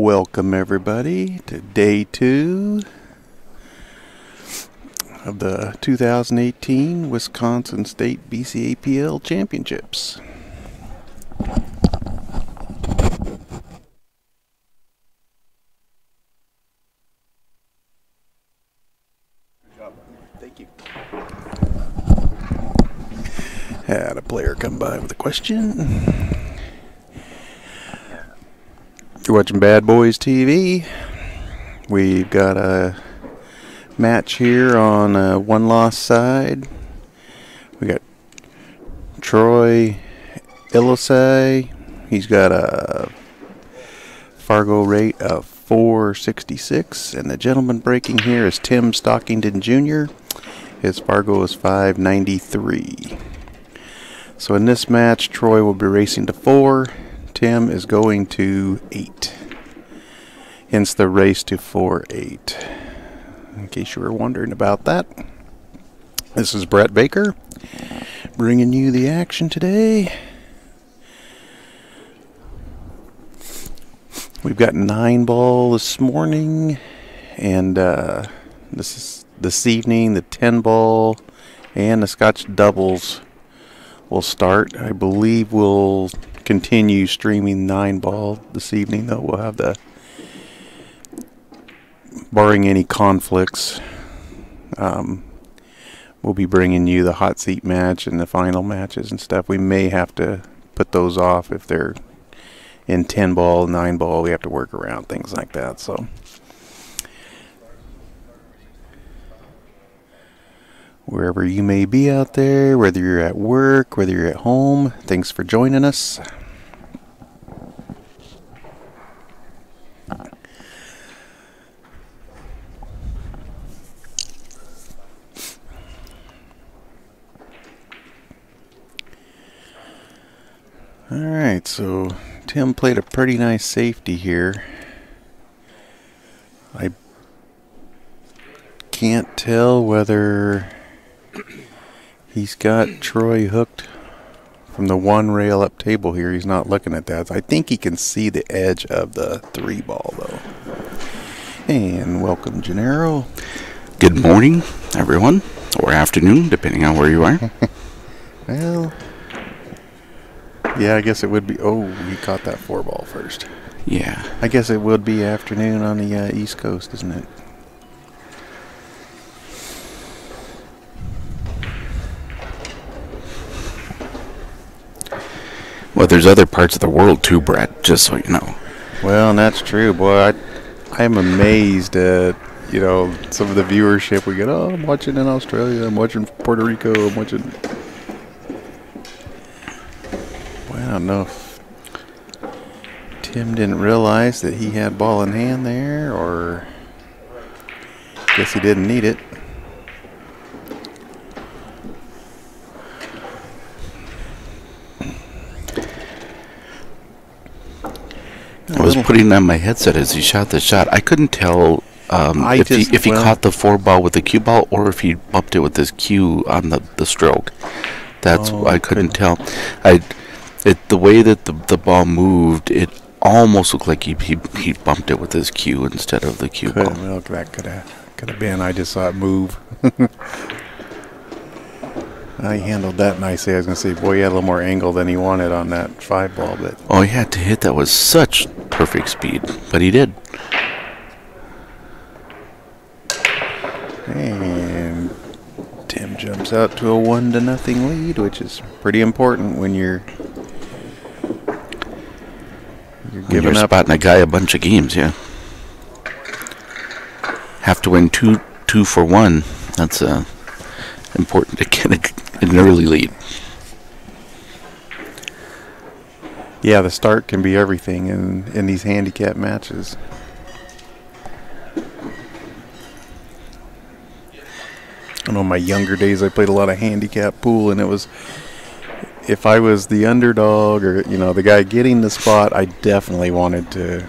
Welcome everybody to day 2 of the 2018 Wisconsin State BCAPL Championships. Thank you. Had a player come by with a question. You're watching BadBoys TV. We've got a match here on a one-loss side. We got Troy Iloncaie. He's got a Fargo rate of 466, and the gentleman breaking here is Tim Stockington Jr. His Fargo is 593. So in this match, Troy will be racing to 4. Tim is going to 8. Hence the race to 4-8. In case you were wondering about that. This is Brett Baker bringing you the action today. We've got 9-ball this morning, and this evening the 10-ball and the Scotch doubles will start. I believe we'll continue streaming 9-ball this evening, though. We'll have barring any conflicts, we'll be bringing you the hot seat match and the final matches and stuff. We may have to put those off if they're in 10-ball, 9-ball. We have to work around things like that. So wherever you may be out there, whether you're at work, whether you're at home, thanks for joining us. Alright, so Tim played a pretty nice safety here. I can't tell whether he's got Troy hooked from the one rail up table here. He's not looking at that. I think he can see the edge of the 3-ball though. And welcome, Gennaro. Good morning, everyone, or afternoon, depending on where you are. Well, yeah, I guess it would be. Oh, he caught that 4-ball first. Yeah. I guess it would be afternoon on the East Coast, isn't it? Well, there's other parts of the world too, Brett, just so you know. Well, and that's true, boy. I'm amazed at, some of the viewership we get. Oh, I'm watching in Australia. I'm watching Puerto Rico. I'm watching. Well, I don't know if Tim didn't realize that he had ball in hand there, or guess he didn't need it. I was putting on my headset as he shot the shot. I couldn't tell if he caught the 4-ball with the cue ball or if he bumped it with his cue on the stroke. That's I couldn't tell. The way that the ball moved, it almost looked like he bumped it with his cue instead of the cue ball. Well, that could have been. I just saw it move. I handled that nicely. I was going to say, boy, he had a little more angle than he wanted on that 5-ball. But oh, he had to hit that with such perfect speed, but he did. And Tim jumps out to a 1-0 lead, which is pretty important when you're giving up. Spotting a guy a bunch of games, yeah. Have to win 2 for 1. That's important to get an early lead. Yeah, the start can be everything in these handicap matches. I know in my younger days I played a lot of handicap pool, and it was, if I was the underdog or the guy getting the spot, I definitely wanted to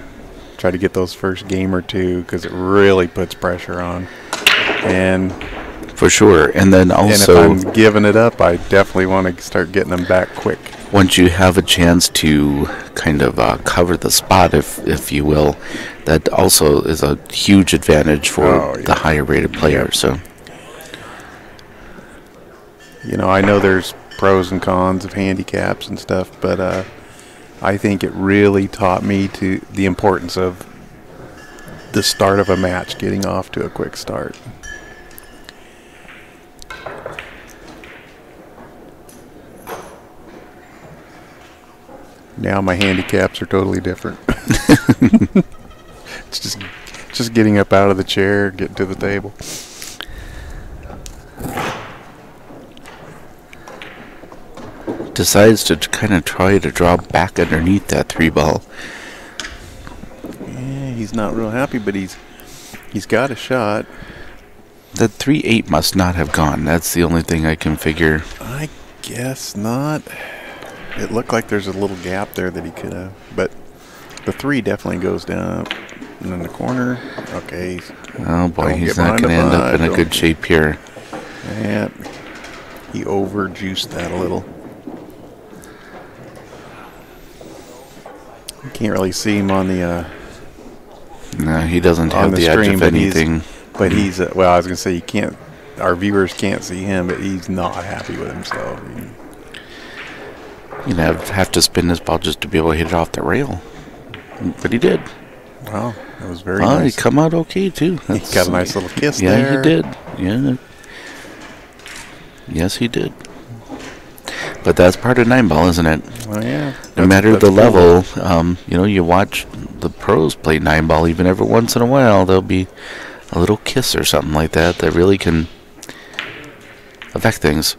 try to get those first game or two because it really puts pressure on. And for sure. And then also, and if I'm giving it up, I definitely want to start getting them back quick. once you have a chance to kind of cover the spot, if you will, that also is a huge advantage for the higher rated player. So, I know there's pros and cons of handicaps and stuff, but I think it really taught me to the importance of the start of a match, getting off to a quick start. Now my handicaps are totally different. It's just getting up out of the chair, getting to the table. Decides to kind of try to draw back underneath that 3-ball. Yeah, he's not real happy, but he's got a shot. That 3-8 must not have gone. That's the only thing I can figure. I guess not. It looked like there's a little gap there that he could have, but the 3 definitely goes down in the corner. Okay. Oh boy, he's not going to end up in a good shape here. Yeah, he over-juiced that a little. You can't really see him on the. No, he doesn't have the edge of anything. But he's well, I was going to say you can't. Our viewers can't see him, but he's not happy with himself. You'd have to spin this ball just to be able to hit it off the rail. But he did. Wow, that was very nice. He come out okay, too. He got a nice little kiss there. Yeah, he did. Yeah. Yes, he did. But that's part of 9-ball, isn't it? Oh, yeah. No matter the level, you watch the pros play 9-ball, even every once in a while, there'll be a little kiss or something like that that really can affect things.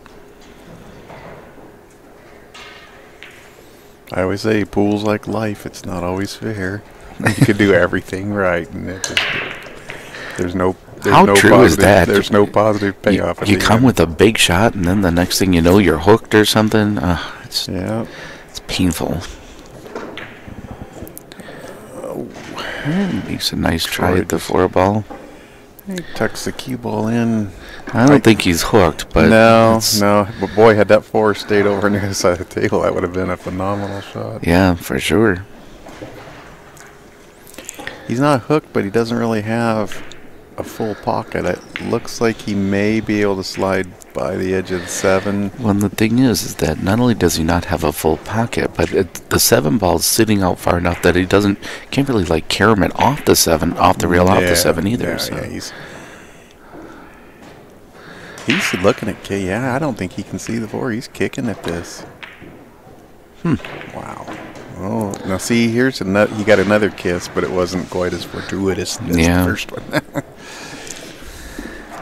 I always say pool's like life. It's not always fair. You could do everything right, and there's no How true is that? There's no positive payoff. You come with a big shot, and then the next thing you know, you're hooked or something. It's painful. Makes a nice try at the 4-ball. He tucks the cue ball in. I don't think he's hooked, but no. But boy, had that 4 stayed over on the other side of the table, that would have been a phenomenal shot. Yeah, for sure. He's not hooked, but he doesn't really have a full pocket. It looks like he may be able to slide by the edge of the 7. Well, the thing is that not only does he not have a full pocket, but the 7 ball is sitting out far enough that he can't really like carom it off the 7, off the rail, off the 7 either. He's looking at K. Yeah, I don't think he can see the 4. He's kicking at this. Wow. Oh, now see, here's another. He got another kiss, but it wasn't quite as fortuitous as the first one.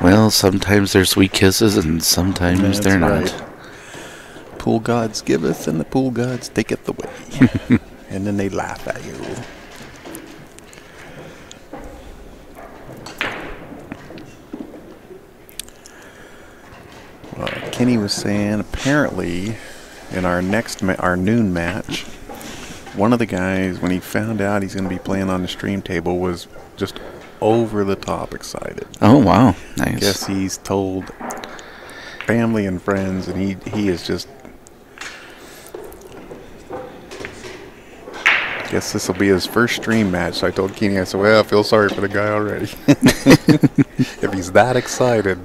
Well, sometimes they're sweet kisses, and sometimes they're not. Right. Pool gods giveth, and the pool gods taketh away. And then they laugh at you. Well, Kenny was saying, apparently, in our noon match, one of the guys, when he found out he's going to be playing on the stream table, was just over the top excited. Oh, wow. Nice. I guess he's told family and friends, and he is just... I guess this will be his first stream match. So I told Kenny, I said, well, I feel sorry for the guy already. If he's that excited.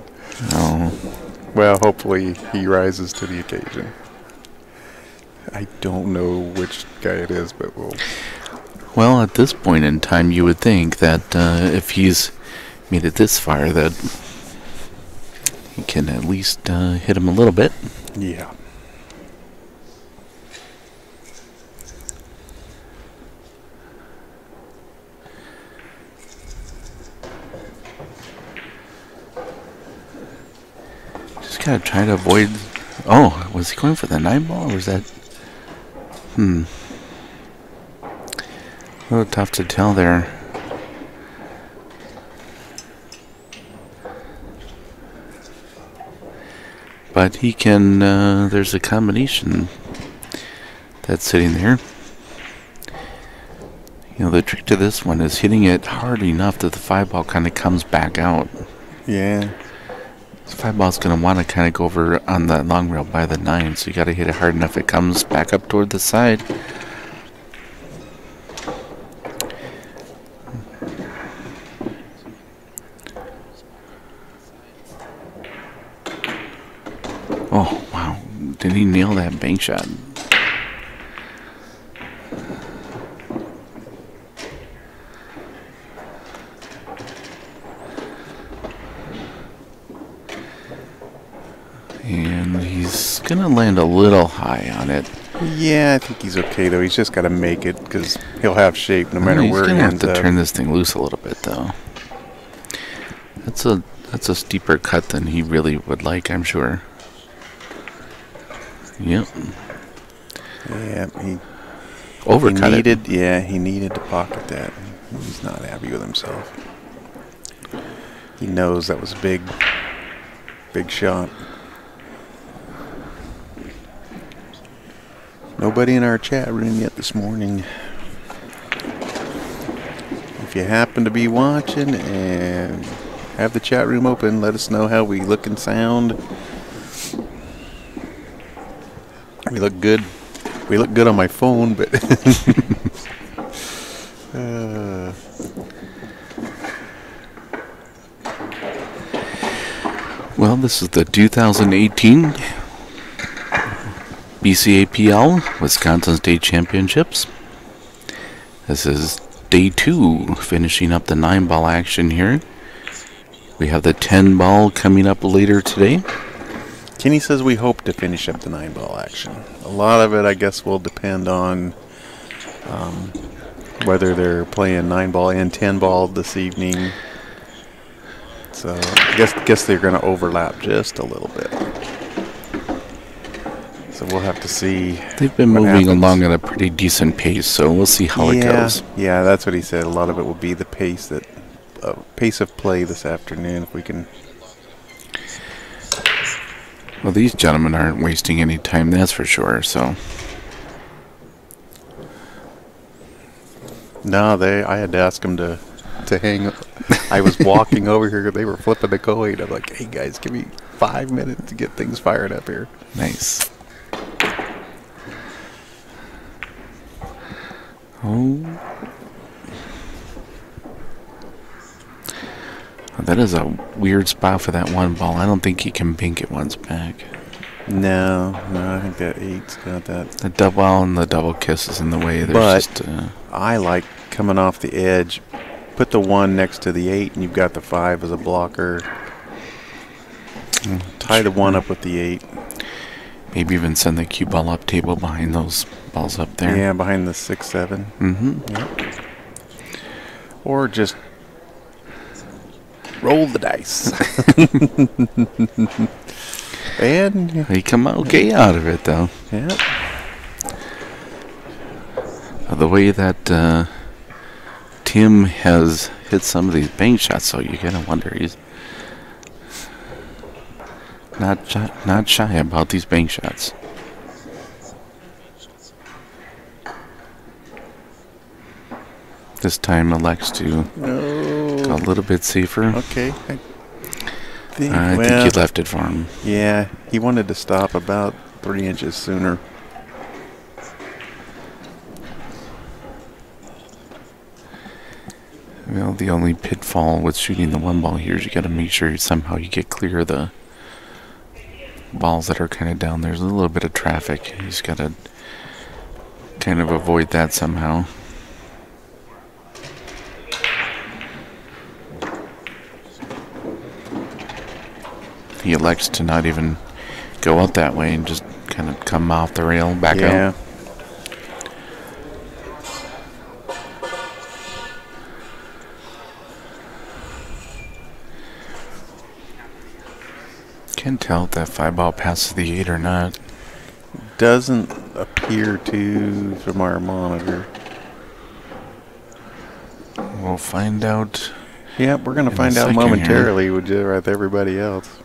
Oh. Well, hopefully he rises to the occasion. I don't know which guy it is, but we'll... Well, at this point in time, you would think that if he's made it this far, that he can at least hit him a little bit. Yeah. Just gotta try to avoid... Oh, was he going for the 9-ball, or was that... A little tough to tell there. But he can, there's a combination that's sitting there. You know, the trick to this one is hitting it hard enough that the 5-ball kind of comes back out. Yeah. This 5-ball's going to want to kind of go over on the long rail by the 9, so you got to hit it hard enough it comes back up toward the side. Oh, wow. Did he nail that bank shot? And he's going to land a little high on it. Yeah, I think he's okay, though. He's just got to make it because he'll have shape no matter where he ends up. He's going to have to turn this thing loose a little bit, though. That's a steeper cut than he really would like, I'm sure. Yep. Yeah, he overcut he needed to pocket that. He's not happy with himself. He knows that was a big shot. Nobody in our chat room yet this morning. If you happen to be watching and have the chat room open, let us know how we look and sound. We look good. We look good on my phone, but well, this is the 2018 BCAPL Wisconsin State Championships. This is day 2, finishing up the 9-ball action here. We have the 10-ball coming up later today. Kenny says we hope to finish up the 9-ball action. A lot of it, I guess, will depend on whether they're playing 9-ball and 10-ball this evening. So I guess they're going to overlap just a little bit. So we'll have to see. They've been moving along at a pretty decent pace, so we'll see how it goes. Yeah, that's what he said. A lot of it will be the pace of play this afternoon. If we can. Well, these gentlemen aren't wasting any time, that's for sure. So. No, I had to ask them to hang. I was walking over here. They were flipping the coin. I'm like, hey guys, give me 5 minutes to get things fired up here. Nice. Oh. That is a weird spot for that 1 ball. I don't think he can bink it once back. No, I think that 8's got that. The double and the double kiss is in the way. There's I like coming off the edge. Put the 1 next to the 8, and you've got the 5 as a blocker. Tie the 1 up with the 8. Maybe even send the cue ball up table behind those balls up there. Yeah, behind the 6, 7. Mm-hmm. Yep. Or just roll the dice. And he come okay out of it, though. Yeah. The way that Tim has hit some of these bank shots, so you gotta wonder he's not shy about these bank shots. This time elects to go a little bit safer. Okay. I think he left it for him. Yeah, he wanted to stop about 3 inches sooner. Well, the only pitfall with shooting the 1 ball here is you got to make sure somehow you get clear of the balls that are kind of down. There's a little bit of traffic. You just got to kind of avoid that somehow. He elects to not even go out that way and just kind of come off the rail, back out. Can't tell if that 5 ball passes the 8 or not. Doesn't appear to from our monitor. We'll find out. Yep, we're going to find out momentarily with everybody else.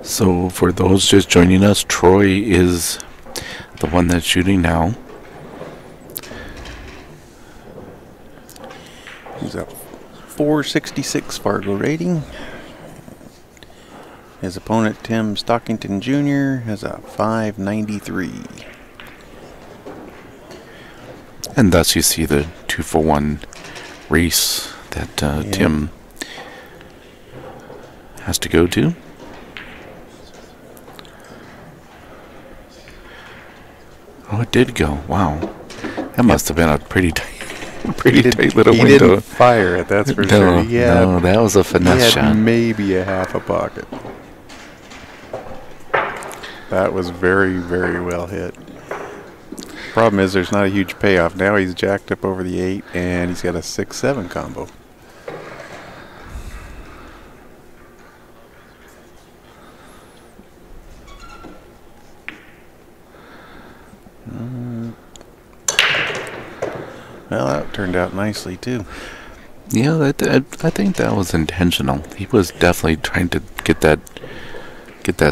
So for those just joining us, Troy is the one that's shooting now. He's a 466 Fargo rating. His opponent, Tim Stockington Jr., has a 593. And thus you see the 2-for-1 race that Tim has to go to. Oh, it did go. Wow. That must have been a pretty tight little window. He didn't fire it, that's for sure. No, that was a finesse shot. Maybe a half a pocket. That was very, very well hit. Problem is there's not a huge payoff. Now he's jacked up over the 8, and he's got a 6-7 combo. Well, that turned out nicely too. Yeah, I think that was intentional. He was definitely trying to get that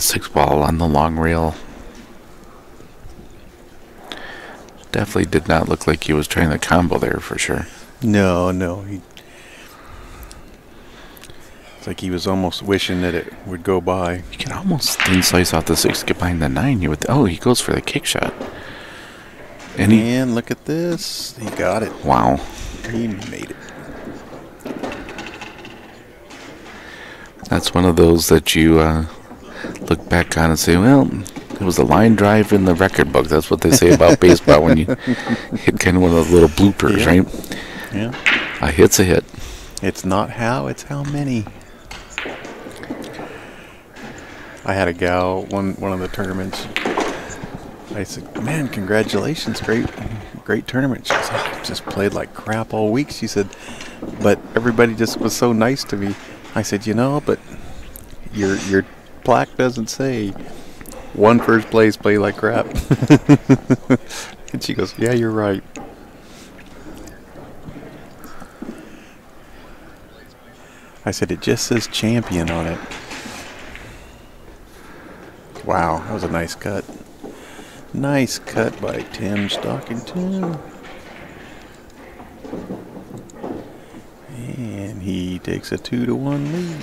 6 ball on the long rail. Definitely did not look like he was trying the combo there for sure. No. It's like he was almost wishing that it would go by. You can almost thin slice off the 6, get behind the 9. You would. Oh, he goes for the kick shot. And look at this. He got it. Wow. He made it. That's one of those that you look back on and say, well, it was a line drive in the record book. That's what they say about baseball when you hit kind of one of those little bloopers, right? Yeah. A hit's a hit. It's not how, it's how many. I had a gal, one of the tournaments. I said, man, congratulations, great tournament. She said, I just played like crap all week. She said, but everybody just was so nice to me. I said, but your plaque doesn't say won first place, play like crap. And she goes, yeah, you're right. I said, it just says champion on it. Wow, that was a nice cut. Nice cut by Tim Stockington. And he takes a 2-1 lead.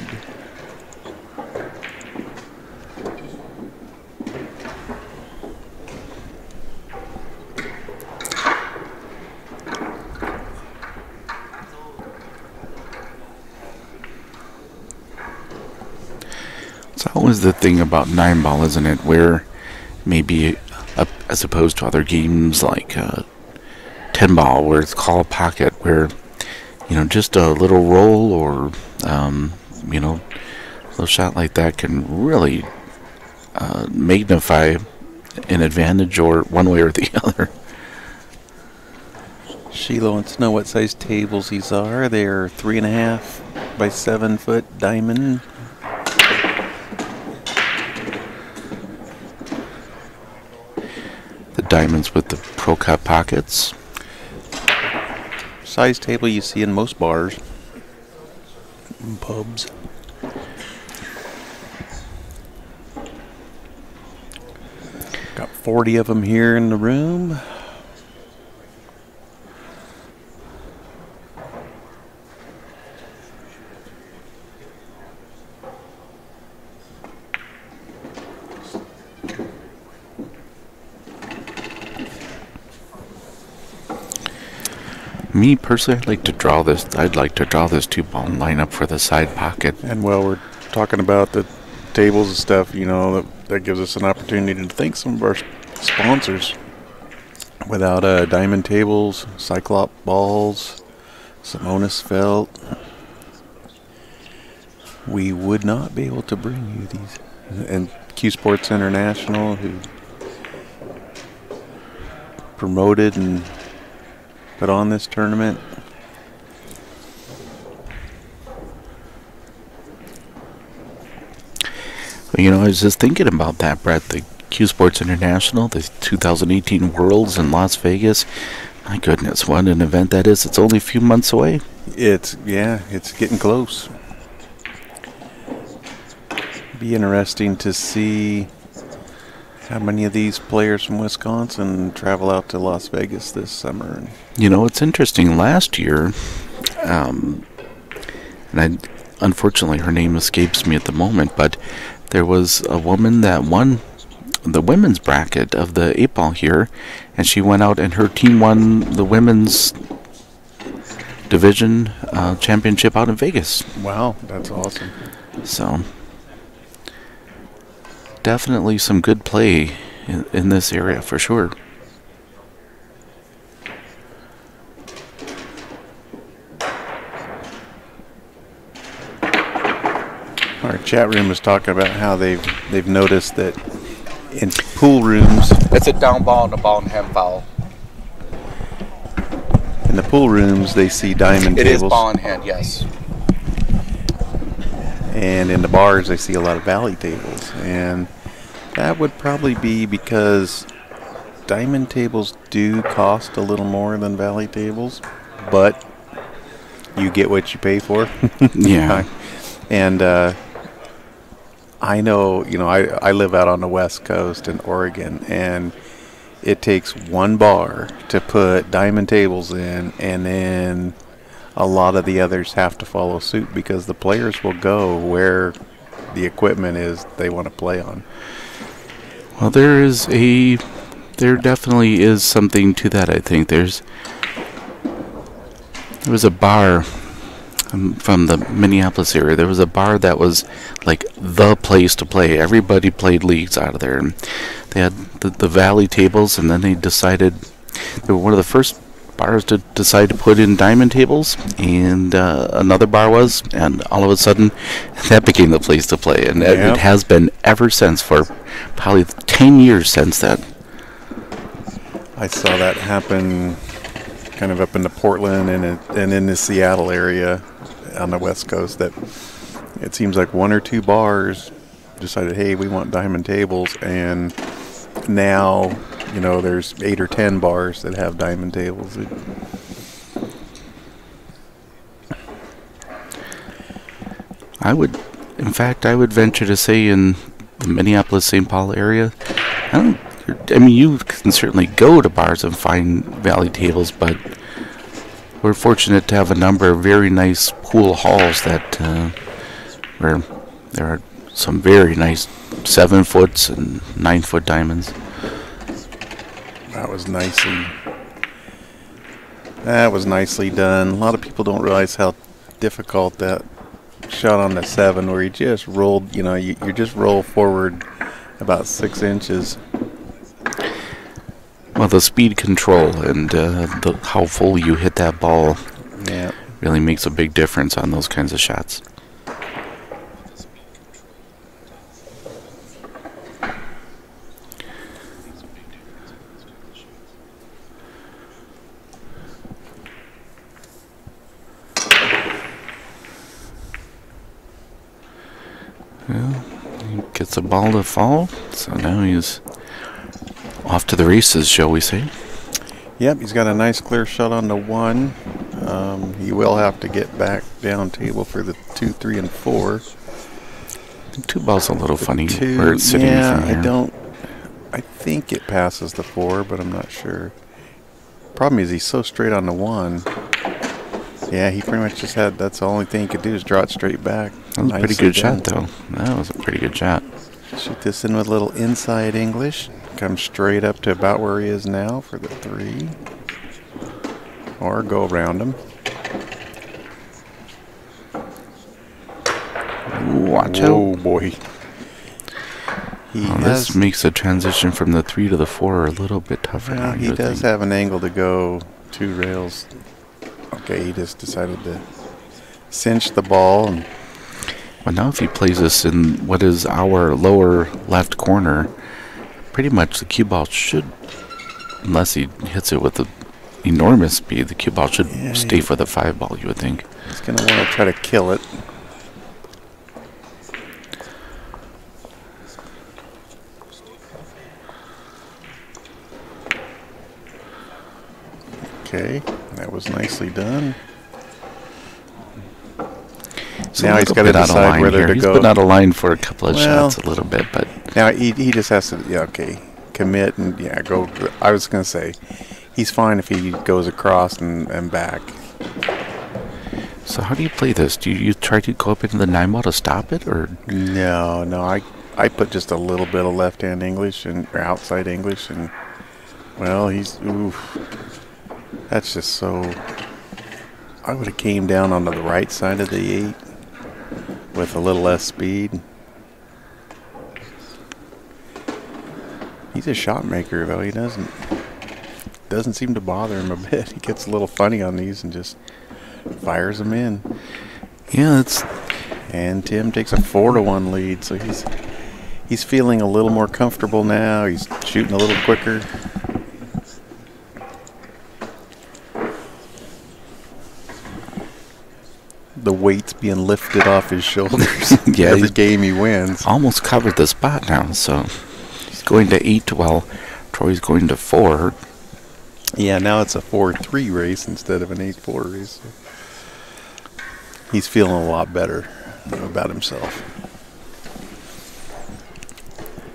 It's always the thing about 9-ball, isn't it? Where maybe as opposed to other games like 10-ball, where it's call pocket, where just a little roll or a little shot like that can really magnify an advantage or one way or the other. Sheila wants to know what size tables these are. They're 3.5 by 7 foot diamond. The diamonds with the Pro Cup pockets. Size table you see in most bars and pubs. Got 40 of them here in the room. Me personally, I'd like to draw this 2-ball and line up for the side pocket. And while we're talking about the tables and stuff, that gives us an opportunity to thank some of our sponsors. Without Diamond Tables, Cyclop Balls, Simonis Felt, we would not be able to bring you these. And Q Sports International, who promoted and put on this tournament. Well, I was just thinking about that, Brett. The Q Sports International, the 2018 Worlds in Las Vegas. My goodness, what an event that is. It's only a few months away. It's getting close. Be interesting to see how many of these players from Wisconsin travel out to Las Vegas this summer? You know, it's interesting. Last year, and unfortunately her name escapes me at the moment, but there was a woman that won the women's bracket of the 8-ball here, and she went out and her team won the women's division championship out in Vegas. Wow, that's awesome. So definitely some good play in this area for sure. Our chat room is talking about how they've noticed that in pool rooms. It's a down ball and a ball and hand foul. In the pool rooms, they see diamond tables. It is ball in hand, yes. And in the bars, they see a lot of valley tables. And that would probably be because diamond tables do cost a little more than valley tables, but you get what you pay for. Yeah. And I know, I live out on the West Coast in Oregon, and it takes one bar to put diamond tables in, and then a lot of the others have to follow suit because the players will go where the equipment is they want to play on. Well, there definitely is something to that, I think. There was a bar from the Minneapolis area. There was a bar that was like the place to play. Everybody played leagues out of there. And they had the valley tables, and then they decided they were one of the first bars to decide to put in diamond tables, and another bar was, and all of a sudden that became the place to play, and it has been ever since, for probably 10 years since that. I saw that happen kind of up in the Portland and in the Seattle area on the West Coast, that it seems like one or two bars decided, hey, we want diamond tables, and now there's 8 or 10 bars that have diamond tables. I would venture to say in the Minneapolis-St. Paul area, you can certainly go to bars and find valley tables, but we're fortunate to have a number of very nice pool halls that where there are some very nice 7-foot and 9-foot diamonds. That was nicely done. A lot of people don't realize how difficult that shot on the 7, where you just rolled, you just roll forward about 6 inches. Well, the speed control and how full you hit that ball really makes a big difference on those kinds of shots. Well, he gets a ball to fall, so now he's off to the races, shall we say. Yep, he's got a nice clear shot on the 1. He will have to get back down table for the 2, 3, and 4. The 2 ball's a little funny 2, where it's sitting from here. I think it passes the 4, but I'm not sure. Problem is he's so straight on the 1. Yeah, he pretty much just that's the only thing he could do is draw it straight back. That was a pretty good shot, though. That was a pretty good shot. Shoot this in with a little inside English. Come straight up to about where he is now for the 3. Or go around him. Watch out. Oh, boy. This makes the transition from the 3 to the 4 a little bit tougher. Well, he does have an angle to go 2 rails. Okay, he just decided to cinch the ball. Well, now if he plays this in what is our lower left corner, pretty much the cue ball should, unless he hits it with an enormous speed, the cue ball should stay for the 5 ball, you would think. He's going to want to try to kill it. Okay, that was nicely done. So now he's got to decide whether to go. He's been out of line for a couple of shots a little bit, but Now he just has to, yeah, okay, commit and go. I was gonna say, he's fine if he goes across and back. So how do you play this? Do you try to go up into the 9 ball to stop it, or? No. I put just a little bit of left-hand English or outside English, and well, that's just so. I would have came down onto the right side of the 8 with a little less speed. He's a shot maker, though. He doesn't seem to bother him a bit. He gets a little funny on these and just fires them in. Yeah, and Tim takes a 4-1 lead, so he's feeling a little more comfortable now. He's shooting a little quicker. The weight's being lifted off his shoulders. Yeah, every game he wins. Almost covered the spot now, so he's going to 8 while Troy's going to 4. Yeah, now it's a 4-3 race instead of an 8-4 race. So he's feeling a lot better about himself.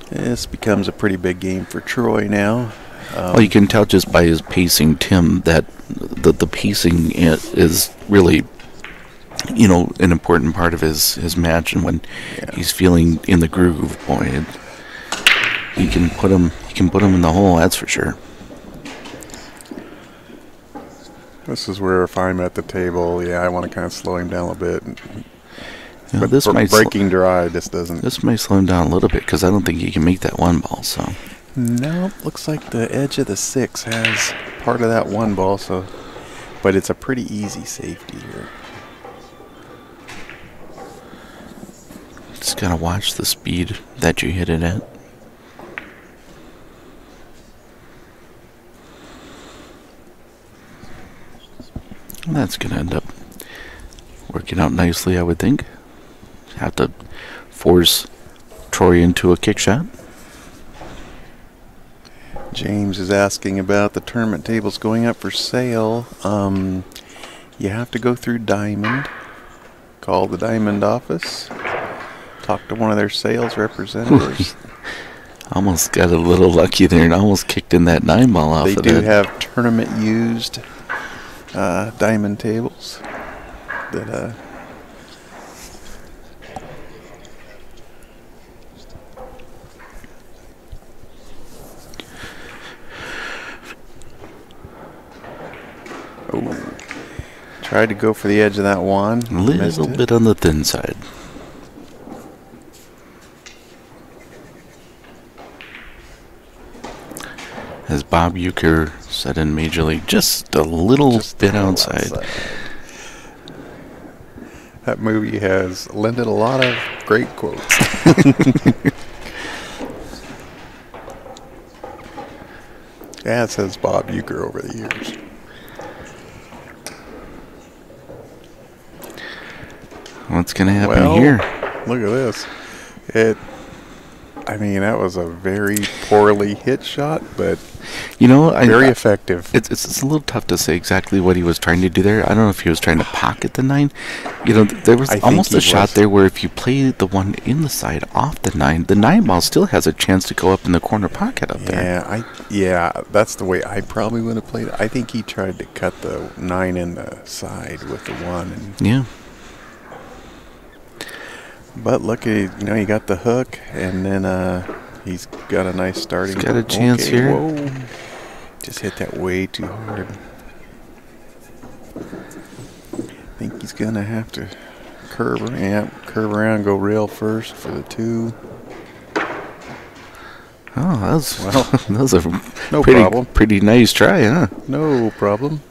This becomes a pretty big game for Troy now. Well, you can tell just by his pacing, Tim, that the pacing is really, an important part of his match, and when he's feeling in the groove, boy, he can put him in the hole. That's for sure. This is where if I'm at the table, I want to kind of slow him down a bit. But this might breaking dry just doesn't. This might slow him down a little bit because I don't think he can make that 1 ball. So no, looks like the edge of the 6 has part of that 1 ball. So, but it's a pretty easy safety here. Just gotta watch the speed that you hit it at. And that's gonna end up working out nicely, I would think. Have to force Troy into a kick shot. James is asking about the tournament tables going up for sale. You have to go through Diamond. Call the Diamond office. Talk to one of their sales representatives. Almost got a little lucky there and almost kicked in that 9 ball off of that. They do have tournament used diamond tables that tried to go for the edge of that 1. A little bit on the thin side. As Bob Uecker said in Major League, just a little bit outside. That movie has lended a lot of great quotes. Yeah, it says Bob Uecker over the years. What's going to happen here? Look at this. That was a very poorly hit shot, but very effective. It's a little tough to say exactly what he was trying to do there. I don't know if he was trying to pocket the 9. There was almost a shot there where if you play the one in the side off the 9 ball still has a chance to go up in the corner pocket up there. Yeah, that's the way I probably would have played it. I think he tried to cut the 9 in the side with the 1. Yeah. But look, he got the hook, and then he's got a nice starting. He's got a chance here. Whoa. Just hit that way too hard. I think he's going to have to curve around, go rail first for the 2. Oh, that was a pretty nice try, huh? No problem.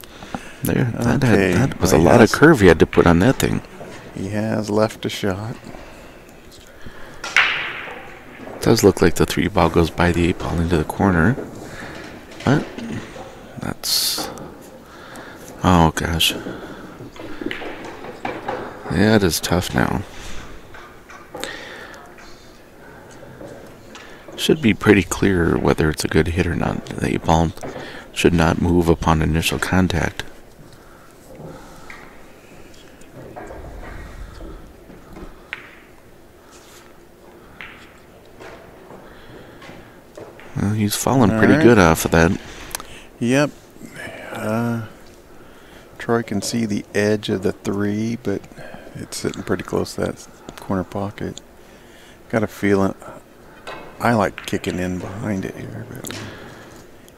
There, that was a lot of curve he had to put on that thing. He has left a shot. Does look like the 3 ball goes by the 8 ball into the corner, but that's, oh gosh, yeah, it is tough now. Should be pretty clear whether it's a good hit or not. The 8 ball should not move upon initial contact. He's falling pretty good off of that. Yep. Troy can see the edge of the 3, but it's sitting pretty close to that corner pocket. Got a feeling I like kicking in behind it here, but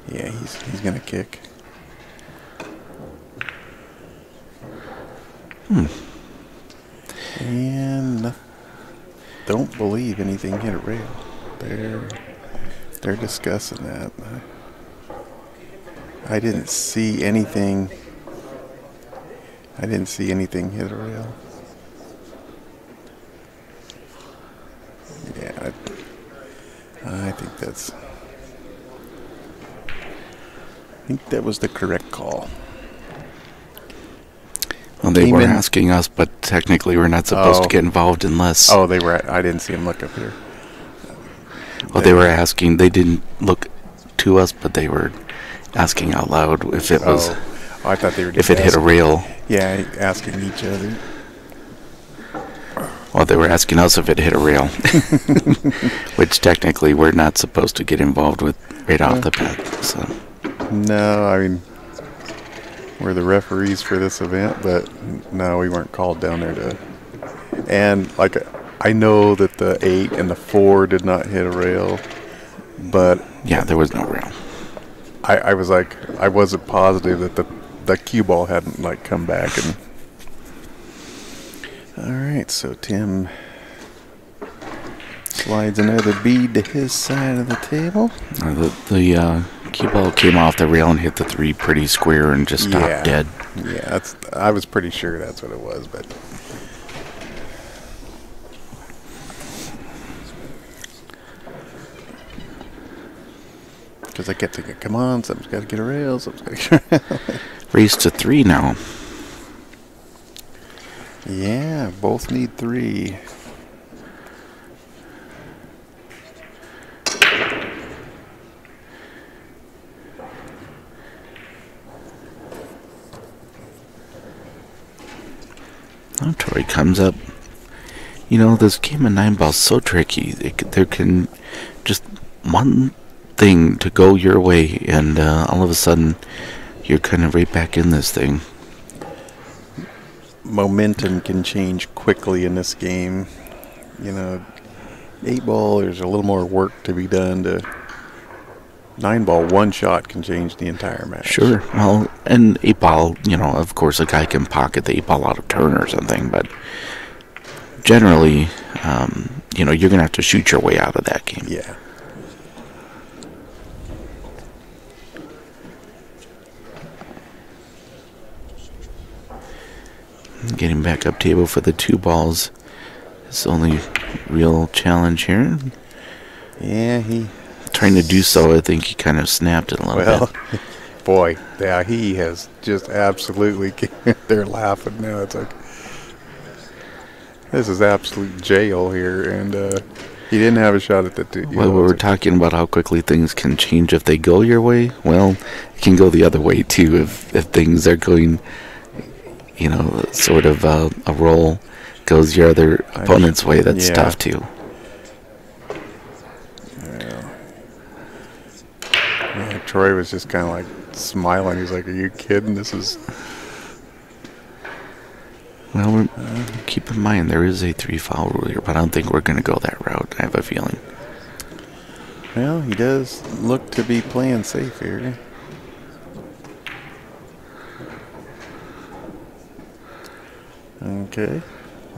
yeah, he's gonna kick. And don't believe anything hit a rail. They're discussing that. I didn't see anything. I didn't see anything hit a rail. Yeah, I think that was the correct call. Well, they were asking us, but technically we're not supposed to get involved unless... Oh, they were. I didn't see them look up here. Well, they were asking. They didn't look to us, but they were asking out loud if it was... I thought they were if just it hit a rail. Yeah, asking each other. Well, they were asking us if it hit a rail, which technically we're not supposed to get involved with right off the bat. So. No, I mean, we're the referees for this event, but no, we weren't called down there to. And like, I know that the 8 and the 4 did not hit a rail, but yeah, there was no rail. I was like, I wasn't positive that the cue ball hadn't like come back. And all right, so Tim slides another bead to his side of the table. The cue ball came off the rail and hit the 3 pretty square and just stopped dead. Yeah, I was pretty sure that's what it was, but. Because I kept thinking, come on, something's got to get a rail, something's got to get a rail. Race to 3 now. Yeah, both need 3. Oh, Troy comes up. You know, this game of 9 ball is so tricky. There can just one thing to go your way, and all of a sudden, you're kind of right back in this thing. Momentum can change quickly in this game. You know, 8 ball, there's a little more work to be done. To 9 ball, one shot can change the entire match. Sure. Well, and 8 ball, you know, of course, a guy can pocket the 8 ball out of turn or something, but generally, you know, you're going to have to shoot your way out of that game. Yeah. Getting back up table for the 2 balls is the only real challenge here. Yeah, trying to do so, I think he kind of snapped it a little bit. Boy, yeah, he has just absolutely. They're laughing now. It's like this is absolute jail here, and he didn't have a shot at the 2. Well, we were talking about how quickly things can change if they go your way. Well, it can go the other way too if things are going. You know, sort of a roll goes your other opponent's way. That's tough too. Yeah, Troy was just kind of like smiling. He's like, "Are you kidding? This is." Well, keep in mind there is a 3 foul rule here, but I don't think we're going to go that route. I have a feeling. Well, he does look to be playing safe here. Okay,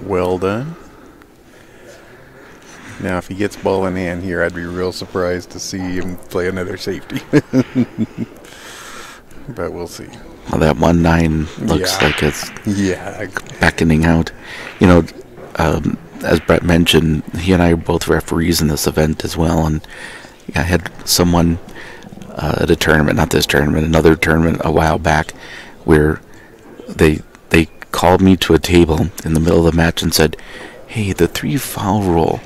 well done. Now, if he gets ball in hand here, I'd be real surprised to see him play another safety. But we'll see. Well, that 1-9 looks like it's beckoning out. You know, as Brett mentioned, he and I are both referees in this event as well. And I had someone at a tournament, not this tournament, another tournament a while back, where they called me to a table in the middle of the match and said, "Hey, the 3 foul rule.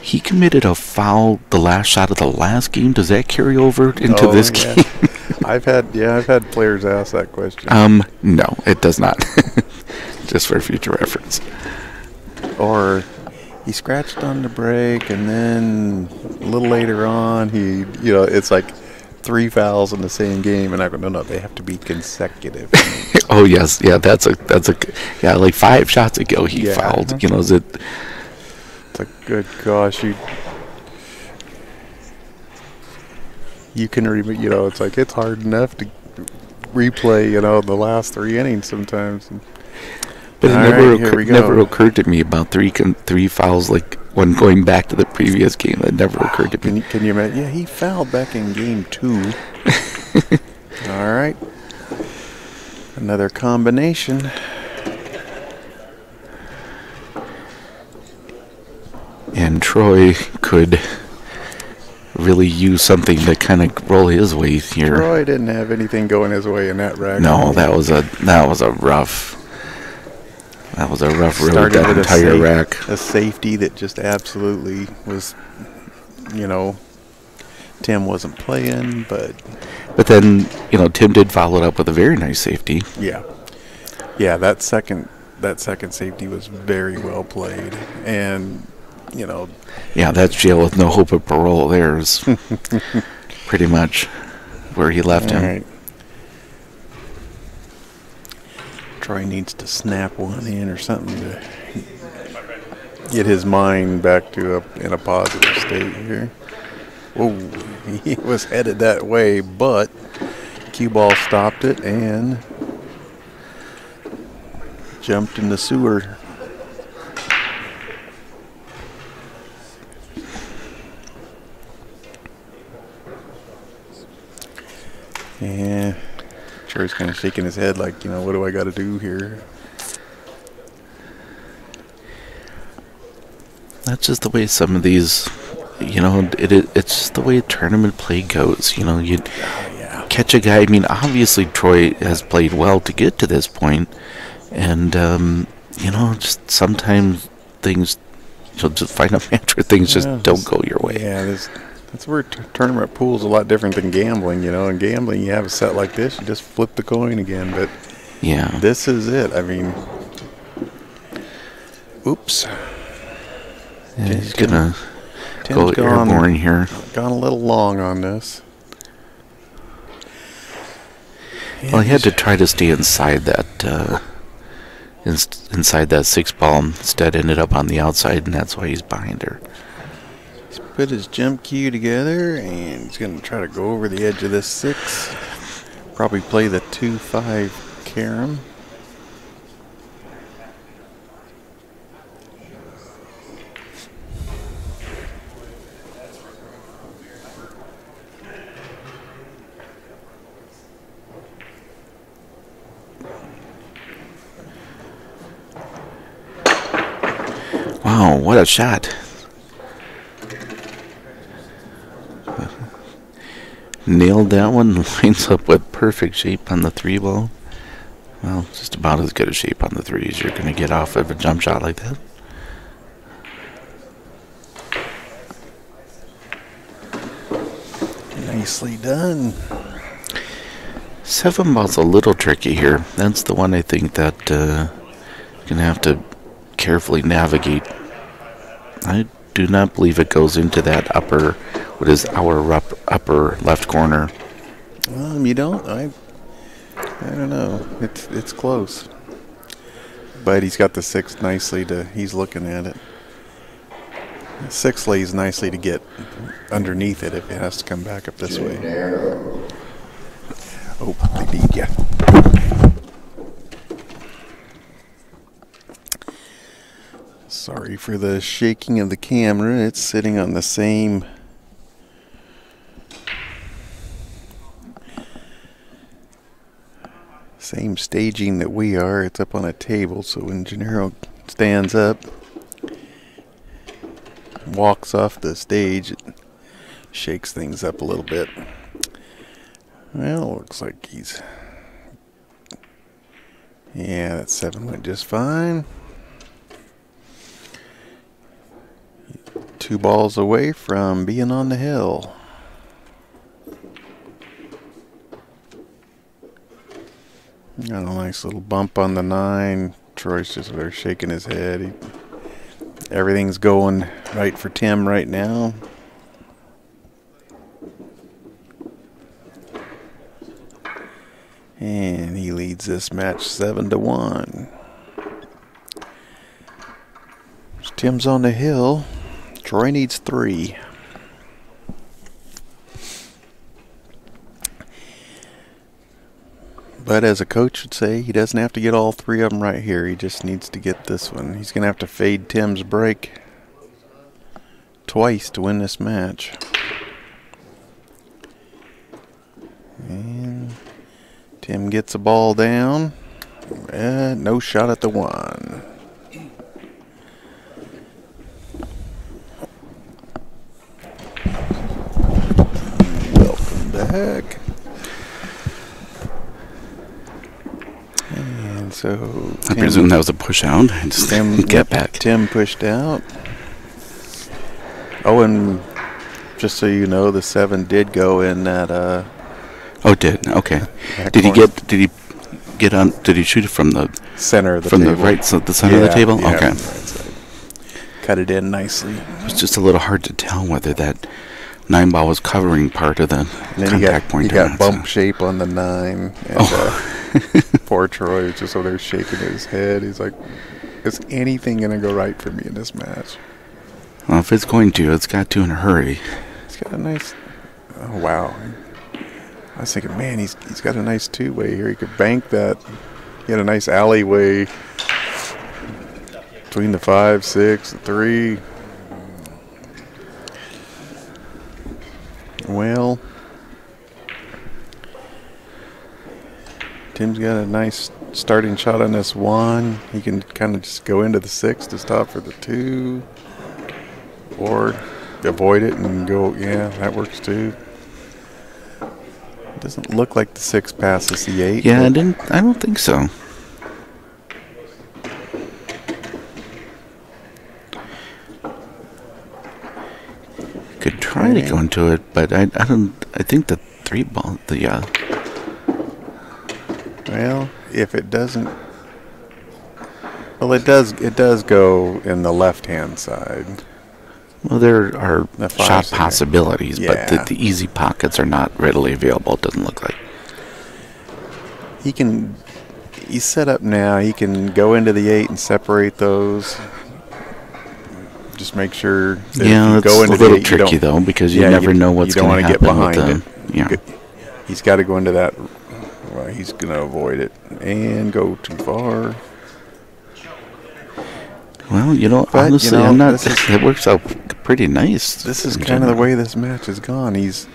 He committed a foul the last shot of the last game. Does that carry over into this game?" I've had players ask that question. No, it does not. Just for future reference. Or he scratched on the break, and then a little later on, it's like 3 fouls in the same game, and I go, no, they have to be consecutive. Oh yes, yeah, that's a yeah, like 5 shots ago he fouled. Is it? It's like, good gosh, you can it's like it's hard enough to replay the last 3 innings sometimes. But it never occurred to me about three fouls, like when going back to the previous game. It never occurred to me. Can you imagine? Yeah, he fouled back in game 2. All right. Another combination. And Troy could really use something to kind of roll his way here. Troy didn't have anything going his way in that rack. No, that was a rough. That was a rough road, that entire rack. A safety that just absolutely was, Tim wasn't playing, but then, Tim did follow it up with a very nice safety. Yeah. Yeah, that second safety was very well played. And, Yeah, that's jail with no hope of parole. There's pretty much where he left him. Right. Troy needs to snap one in or something to get his mind back to in a positive state here. Whoa, he was headed that way, but cue ball stopped it and jumped in the sewer. Yeah. Troy's kind of shaking his head like, what do I got to do here? That's just the way some of these, it's just the way tournament play goes. You catch a guy. I mean, obviously Troy has played well to get to this point, and just sometimes things, just find a match where things just don't go your way. Yeah, that's where tournament pool's a lot different than gambling. In gambling, you have a set like this, you just flip the coin again. But yeah, this is it. I mean, oops. Yeah, he's gonna go airborne here. Gone a little long on this. Well, he had to try to stay inside that inside that 6 ball. Instead, ended up on the outside, and that's why he's behind her. He's put his jump cue together, and he's going to try to go over the edge of this 6. Probably play the 2-5 carom. Wow, what a shot. Nailed that one. Lines up with perfect shape on the 3 ball. Well, just about as good a shape on the 3 as you're going to get off of a jump shot like that. Nicely done. 7 ball's a little tricky here. That's the one I think that you're going to have to carefully navigate. I do not believe it goes into that upper left corner. You don't? I don't know. It's close. But he's got the 6 nicely he's looking at it. The 6 lays nicely to get underneath it if it has to come back up this way. Oh, they beat ya. Sorry for the shaking of the camera. It's sitting on the same staging that we are. It's up on a table, so when Gennaro stands up, walks off the stage, it shakes things up a little bit. Well, looks like yeah, that 7 went just fine. 2 balls away from being on the hill. Got a nice little bump on the 9. Troy's just shaking his head. Everything's going right for Tim right now. And he leads this match 7-1. Tim's on the hill. Troy needs 3. But as a coach would say, he doesn't have to get all 3 of them right here. He just needs to get this one. He's going to have to fade Tim's break twice to win this match. And Tim gets a ball down. No shot at the 1. Welcome back. And so I presume that was a push out. Tim get back. Tim pushed out. Oh, and just so you know, the 7 did go in that. Oh, did okay. Did he shoot it from the center of the table? The right, so the center of the table. Yeah, okay. Right, cut it in nicely. It was just a little hard to tell whether that 9 ball was covering part of the contact point. He got bump shape on the 9. And, poor Troy is just over there shaking his head. He's like, is anything going to go right for me in this match? Well, if it's going to, it's got to in a hurry. He's got a nice... Oh, wow. I was thinking, man, he's got a nice 2-way here. He could bank that. He had a nice alleyway between the 5, 6, the 3. Well, Tim's got a nice starting shot on this 1. He can kind of just go into the 6 to stop for the 2. Or avoid it and go, yeah, that works too. It doesn't look like the 6 passes the 8. Yeah, I don't think so. Could try to go into it, but I think the 3 ball, Well, if it doesn't, well, it does go in the left-hand side. Well, there are shot possibilities, yeah. But the easy pockets are not readily available, it doesn't look like. He's set up now. He can go into the 8 and separate those. Just make sure that yeah, if you go into a little the 8, tricky, though, because you never know what's going to happen. You don't want to get behind it. Yeah. He's got to go into that. Well, he's going to avoid it and go too far. Well, honestly, I'm not. It works out pretty nice. This is kind of the way this match has gone. He's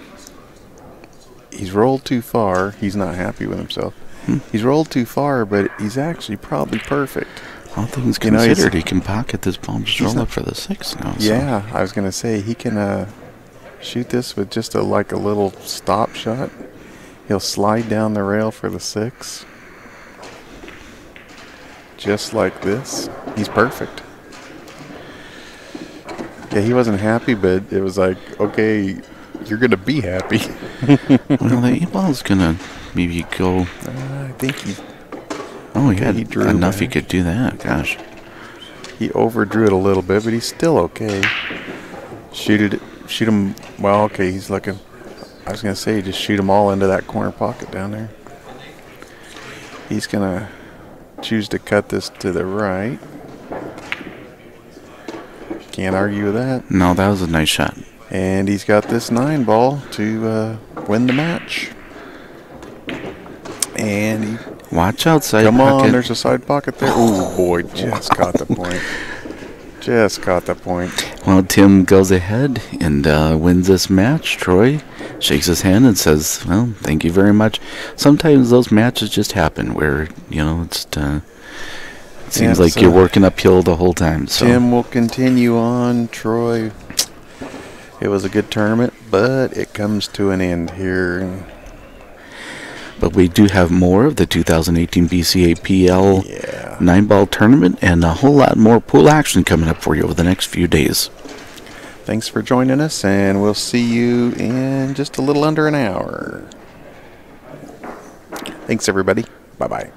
rolled too far. He's not happy with himself. He's rolled too far, but he's actually probably perfect. All things considered, he can pocket this ball, just roll up for the 6 now. Yeah, I was gonna say he can shoot this with just a little stop shot. He'll slide down the rail for the 6. Just like this. He's perfect. Yeah, he wasn't happy, but it was like, okay, you're going to be happy. Well, the 8-ball's going to maybe go... I think he... Oh, yeah, he drew enough he could do that. Gosh. He overdrew it a little bit, but he's still okay. Shoot him... Well, okay, he's looking... I was going to say, just shoot them all into that corner pocket down there. He's going to choose to cut this to the right. Can't argue with that. No, that was a nice shot. And he's got this 9 ball to win the match. And he... Watch out, side pocket. Come on, there's a side pocket there. Oh, boy, just caught the point. Just caught the point. Well, Tim goes ahead and wins this match. Troy shakes his hand and says, well, thank you very much. Sometimes those matches just happen where, it's it seems like you're working uphill the whole time. So. Tim will continue on. Troy, it was a good tournament, but it comes to an end here. But we do have more of the 2018 BCAPL 9-ball tournament and a whole lot more pool action coming up for you over the next few days. Thanks for joining us, and we'll see you in just a little under an hour. Thanks, everybody. Bye-bye.